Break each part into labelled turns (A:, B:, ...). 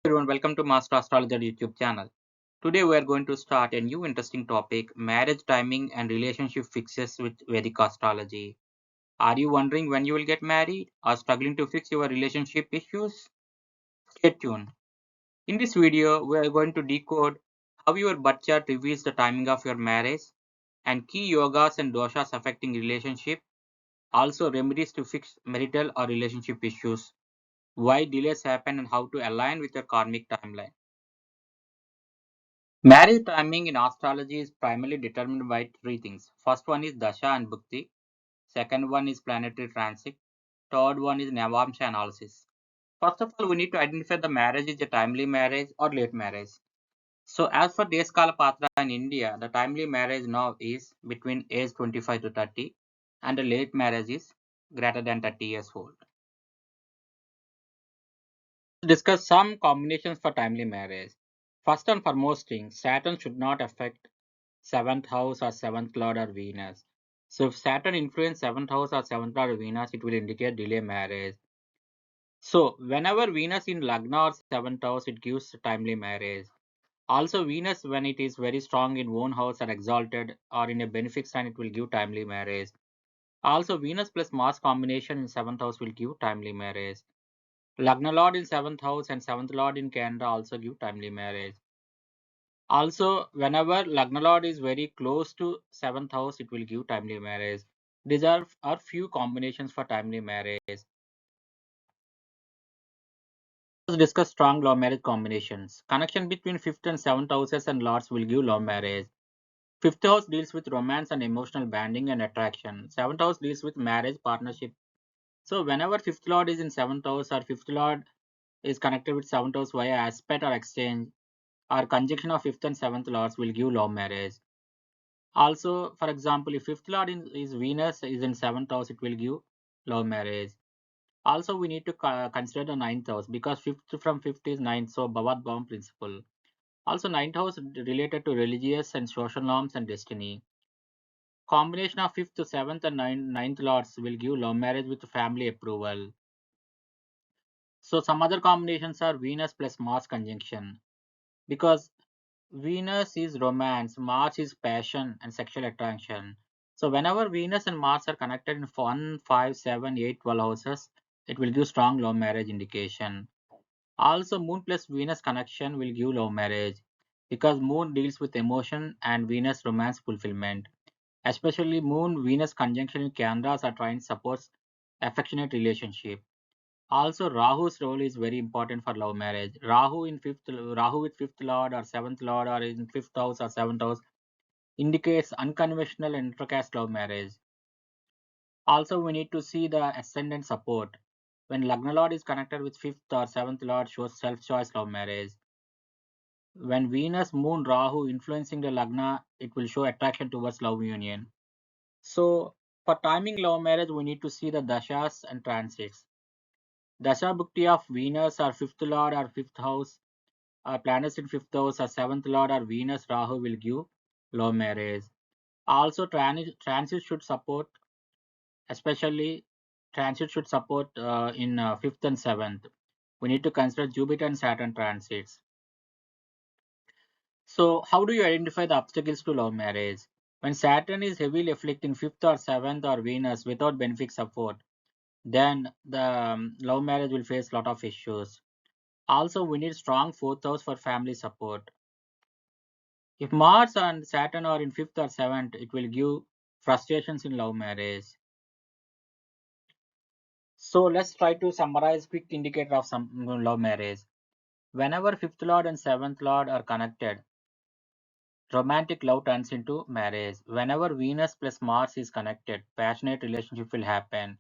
A: Everyone, welcome to Master Astrologer YouTube channel. Today we are going to start a new interesting topic, marriage timing and relationship fixes with Vedic astrology. Are you wondering when you will get married or struggling to fix your relationship issues? Stay tuned. In this video, we are going to decode how your birth chart reveals the timing of your marriage and key yogas and doshas affecting relationship, also remedies to fix marital or relationship issues, why delays happen and how to align with your karmic timeline. Marriage timing in astrology is primarily determined by three things. First one is Dasha and Bhukti. Second one is planetary transit. Third one is Navamsha analysis. First of all, we need to identify the marriage is a timely marriage or late marriage. So as for Deskala Patra in India, the timely marriage now is between age 25 to 30 and the late marriage is greater than 30 years old. Discuss some combinations for timely marriage. First and foremost thing, Saturn should not affect seventh house or seventh lord or Venus. So if Saturn influence seventh house or seventh lord or Venus, it will indicate delay marriage. So whenever Venus in Lagna or seventh house, it gives timely marriage. Also Venus when it is very strong in own house or exalted or in a benefic sign, it will give timely marriage. Also Venus plus Mars combination in seventh house will give timely marriage. Lagna lord in seventh house and seventh lord in Canada also give timely marriage. Also, whenever Lagna Lord is very close to seventh house, it will give timely marriage. These are few combinations for timely marriage. Let's discuss strong love marriage combinations. Connection between fifth and seventh houses and lords will give love marriage. Fifth house deals with romance and emotional banding and attraction. Seventh house deals with marriage partnership. So whenever fifth lord is in seventh house or fifth lord is connected with seventh house via aspect or exchange or conjunction of fifth and seventh lords will give love marriage. Also, for example, if fifth lord is Venus is in seventh house, it will give love marriage. Also, we need to consider the ninth house because fifth from fifth is ninth, so Bhavat Bhavam principle. Also, ninth house related to religious and social norms and destiny. Combination of fifth to seventh and ninth lords will give love marriage with family approval. So some other combinations are Venus plus Mars conjunction because Venus is romance, Mars is passion and sexual attraction. So whenever Venus and Mars are connected in 1, 5, 7, 8, 12 houses, it will give strong love marriage indication. Also, Moon plus Venus connection will give love marriage because Moon deals with emotion and Venus romance fulfillment. Especially Moon Venus conjunction in Canda's are trying supports affectionate relationship. Also, Rahu's role is very important for love marriage. Rahu with fifth lord or seventh lord or in fifth house or seventh house indicates unconventional and intercaste love marriage. Also, we need to see the ascendant support. When Lagna lord is connected with fifth or seventh lord shows self-choice love marriage. When Venus, Moon, Rahu influencing the Lagna, it will show attraction towards love union. So, for timing love marriage, we need to see the dashas and transits. Dasha Bhukti of Venus or fifth lord or fifth house planets in fifth house or seventh lord or Venus Rahu will give love marriage. Also, transit should support, especially transit should support in fifth and seventh. We need to consider Jupiter and Saturn transits. So, how do you identify the obstacles to love marriage? When Saturn is heavily afflicting fifth or seventh or Venus without benefic support, then the love marriage will face a lot of issues. Also, we need strong fourth house for family support. If Mars and Saturn are in fifth or seventh, it will give frustrations in love marriage. So let's try to summarize quick indicator of some love marriage. Whenever fifth lord and seventh lord are connected, romantic love turns into marriage. Whenever Venus plus Mars is connected, passionate relationship will happen.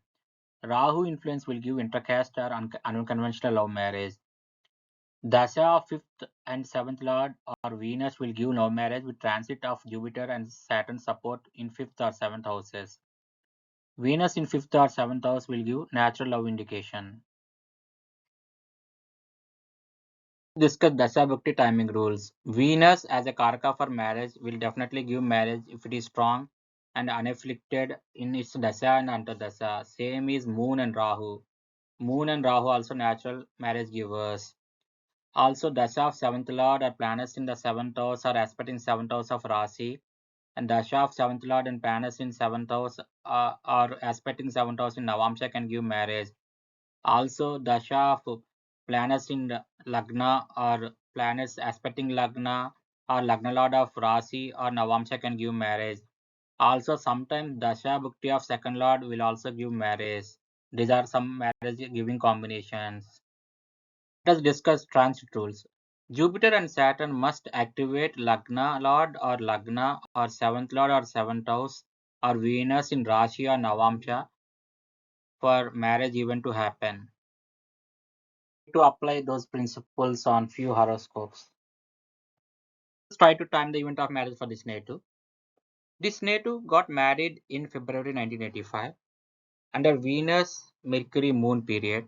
A: Rahu influence will give intercaste or unconventional love marriage. Dasha of fifth and seventh lord or Venus will give love marriage with transit of Jupiter and Saturn support in fifth or seventh houses. Venus in fifth or seventh house will give natural love indication. Discuss Dasha Bhakti timing rules. Venus as a Karaka for marriage will definitely give marriage if it is strong and unafflicted in its Dasha and Antardasha. Same is Moon and Rahu. Moon and Rahu also natural marriage givers. Also, Dasha of 7th Lord or planets in the 7th house or aspecting 7th house of Rasi, and Dasha of 7th Lord and planets in 7th house or aspecting 7th house in Navamsha can give marriage. Also, Dasha of planets in the Lagna or planets aspecting Lagna or Lagna Lord of Rasi or Navamsha can give marriage. Also, sometimes Dasha Bhukti of second Lord will also give marriage. These are some marriage giving combinations. Let us discuss transit rules. Jupiter and Saturn must activate Lagna Lord or Lagna or 7th Lord or 7th house or Venus in Rashi or Navamsha for marriage event to happen. To apply those principles on few horoscopes. Let's try to time the event of marriage for this native. This native got married in February 1985 under Venus Mercury Moon period.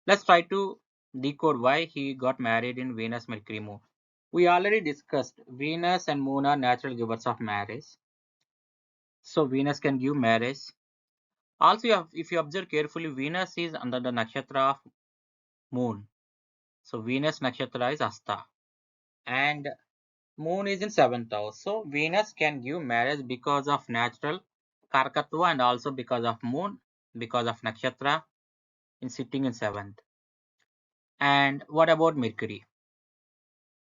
A: Let's try to decode why he got married in Venus Mercury Moon. We already discussed Venus and Moon are natural givers of marriage. So Venus can give marriage. Also, if you observe carefully, Venus is under the nakshatra of Moon. So Venus nakshatra is Asta. And Moon is in 7th house. So Venus can give marriage because of natural Karkatva and also because of Moon, because of nakshatra in sitting in 7th. And what about Mercury?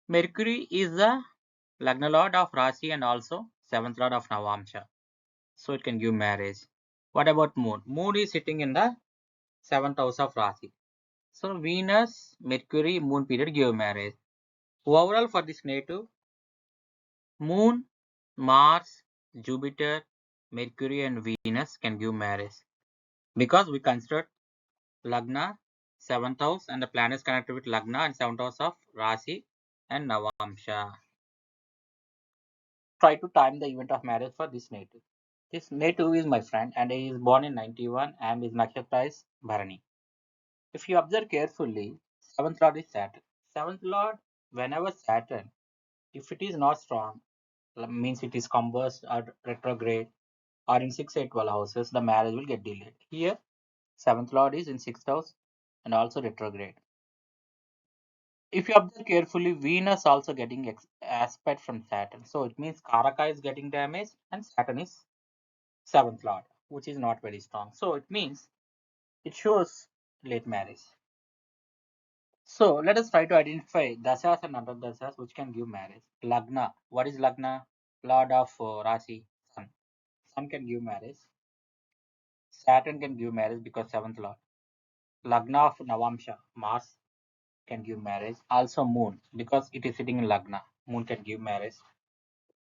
A: Mercury is the Lagna Lord of Rasi and also 7th Lord of Navamsha. So it can give marriage. What about Moon? Moon is sitting in the 7th house of Rasi. So Venus, Mercury, Moon period give marriage. Overall for this native, Moon, Mars, Jupiter, Mercury and Venus can give marriage. Because we consider Lagna, 7th house and the planets connected with Lagna and 7th house of Rasi and Navamsha. Try to time the event of marriage for this native. This native is my friend and he is born in 91 and his nakshatra is Bharani. If you observe carefully, 7th Lord is Saturn. 7th Lord, whenever Saturn, if it is not strong, means it is combust or retrograde or in 6, 8, 12 houses, the marriage will get delayed. Here, 7th Lord is in 6th house and also retrograde. If you observe carefully, Venus also getting aspect from Saturn. So it means Karaka is getting damaged and Saturn is 7th Lord, which is not very strong. So it means it shows late marriage. So let us try to identify dasas and antardasas which can give marriage. Lagna. What is Lagna? Lord of Rasi, Sun. Sun can give marriage. Saturn can give marriage because 7th Lord. Lagna of Navamsha, Mars can give marriage. Also Moon because it is sitting in Lagna. Moon can give marriage.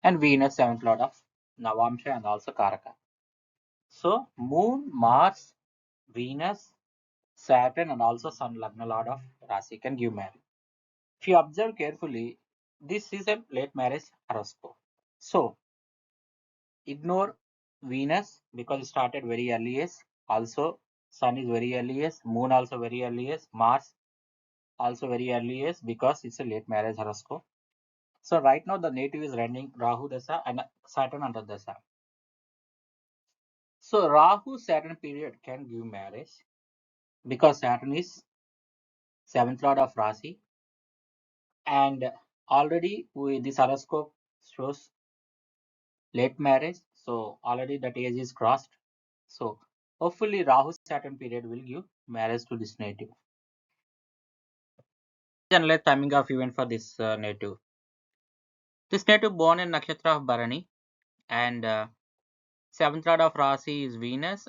A: And Venus, 7th Lord of Navamsha and also Karaka. So Moon, Mars, Venus, Saturn and also Sun Lagna Lord of Rasi can give marriage. If you observe carefully, this is a late marriage horoscope. So ignore Venus because it started very earliest. Also Sun is very earliest, Moon also very earliest, Mars also very earliest because it's a late marriage horoscope. So right now the native is running Rahu Dasa and Saturn under Dasa. So Rahu Saturn period can give marriage because Saturn is 7th Lord of Rasi and already this horoscope shows late marriage. So already that age is crossed. So hopefully Rahu Saturn period will give marriage to this native. General timing of event for this native. This native born in Nakshatra of Bharani and 7th lord of Rasi is Venus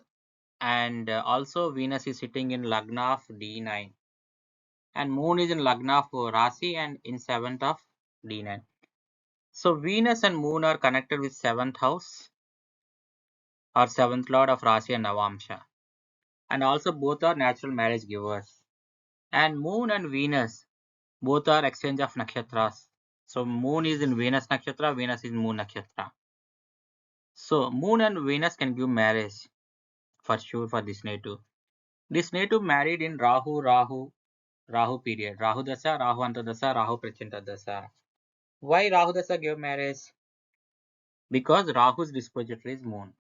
A: and also Venus is sitting in Lagna of D9 and Moon is in Lagna of Rasi and in 7th of D9. So Venus and Moon are connected with 7th house or 7th lord of Rasi and Navamsha. And also both are natural marriage givers. And Moon and Venus both are exchange of nakshatras. So Moon is in Venus nakshatra, Venus is Moon nakshatra. So Moon and Venus can give marriage for sure for this native. This native married in Rahu period. Rahu Dasa, Rahu Antardasa, Rahu Prachanta Dasa. Why Rahu Dasa gave marriage? Because Rahu's dispository is Moon.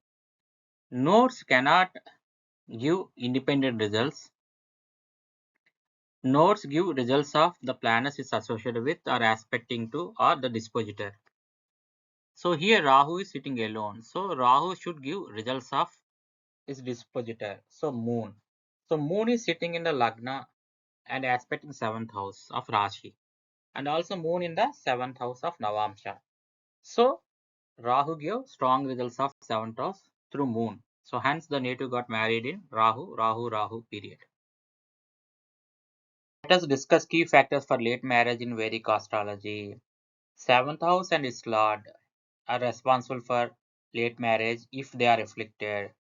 A: Nodes cannot give independent results Nodes give results of the planets is associated with or aspecting to or the dispositor. So here Rahu is sitting alone. So Rahu should give results of his dispositor. So Moon. So Moon is sitting in the Lagna and aspecting 7th house of Rashi. And also Moon in the 7th house of Navamsha. So Rahu gave strong results of 7th house through Moon. So hence the native got married in Rahu period. Let us discuss key factors for late marriage in Vedic astrology. 7th house and its lord are responsible for late marriage if they are afflicted.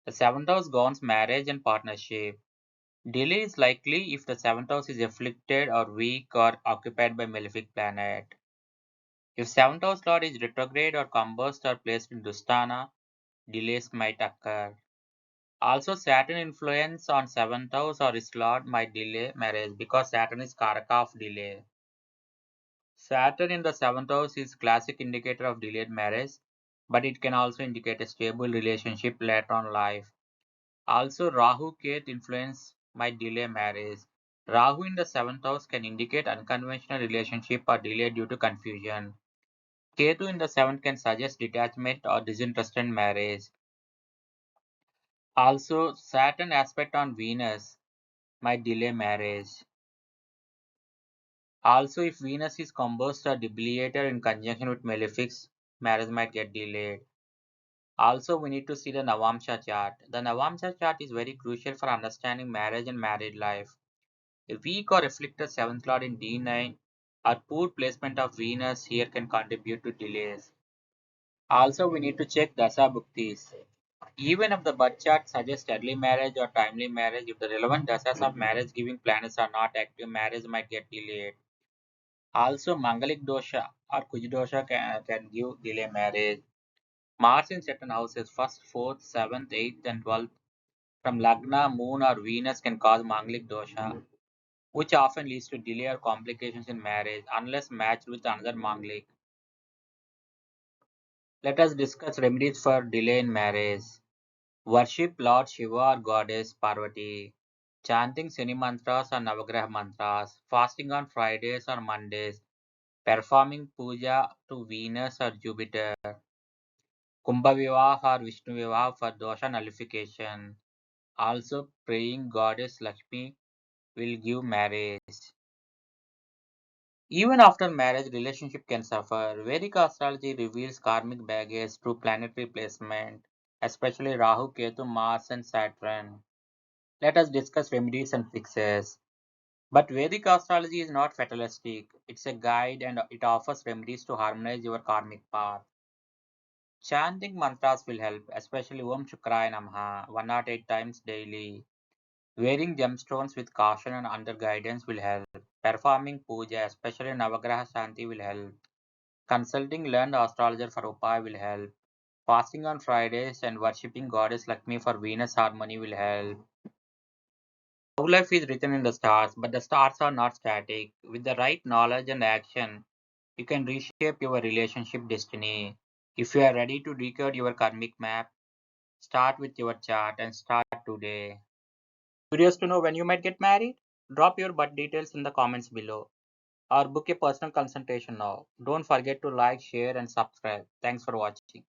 A: The 7th house governs marriage and partnership. Delay is likely if the 7th house is afflicted or weak or occupied by malefic planet. If 7th house lord is retrograde or combust or placed in Dusthana, delays might occur. Also, Saturn influence on 7th house or its lord might delay marriage because Saturn is Karaka of delay. Saturn in the 7th house is classic indicator of delayed marriage, but it can also indicate a stable relationship later on life. Also, Rahu Ketu influence might delay marriage. Rahu in the 7th house can indicate unconventional relationship or delay due to confusion. Ketu in the 7th can suggest detachment or disinterested marriage. Also, Saturn aspect on Venus might delay marriage. Also, if Venus is combust or debilitated in conjunction with malefics, marriage might get delayed. Also, we need to see the Navamsha chart. The Navamsha chart is very crucial for understanding marriage and married life. A weak or afflicted 7th lord in D9 or poor placement of Venus here can contribute to delays. Also, we need to check Dasha Bhuktis. Even if the birth chart suggests early marriage or timely marriage, if the relevant dashas of marriage giving planets are not active, marriage might get delayed. Also, Mangalic dosha or Kuj dosha can give delay marriage. Mars in certain houses, 1st, 4th, 7th, 8th, and 12th, from Lagna, Moon, or Venus can cause Mangalic dosha, which often leads to delay or complications in marriage unless matched with another Manglik. Let us discuss remedies for delay in marriage. Worship Lord Shiva or Goddess Parvati. Chanting Shani mantras or Navagraha mantras. Fasting on Fridays or Mondays. Performing puja to Venus or Jupiter. Kumbha Vivah or Vishnu Vivah for dosha nullification. Also, praying Goddess Lakshmi will give marriage. Even after marriage, relationship can suffer. Vedic astrology reveals karmic baggage through planetary placement, especially Rahu, Ketu, Mars, and Saturn. Let us discuss remedies and fixes. But Vedic astrology is not fatalistic. It's a guide and it offers remedies to harmonize your karmic path. Chanting mantras will help, especially Om Shukraya Namaha 108 times daily. Wearing gemstones with caution and under guidance will help. Performing puja, especially Navagraha Shanti, will help. Consulting learned astrologer for Upaya will help. Fasting on Fridays and worshipping Goddess Lakshmi for Venus harmony will help. Our life is written in the stars, but the stars are not static. With the right knowledge and action, you can reshape your relationship destiny. If you are ready to decode your karmic map, start with your chart and start today. Curious to know when you might get married? Drop your birth details in the comments below or book a personal consultation now. Don't forget to like, share, and subscribe. Thanks for watching.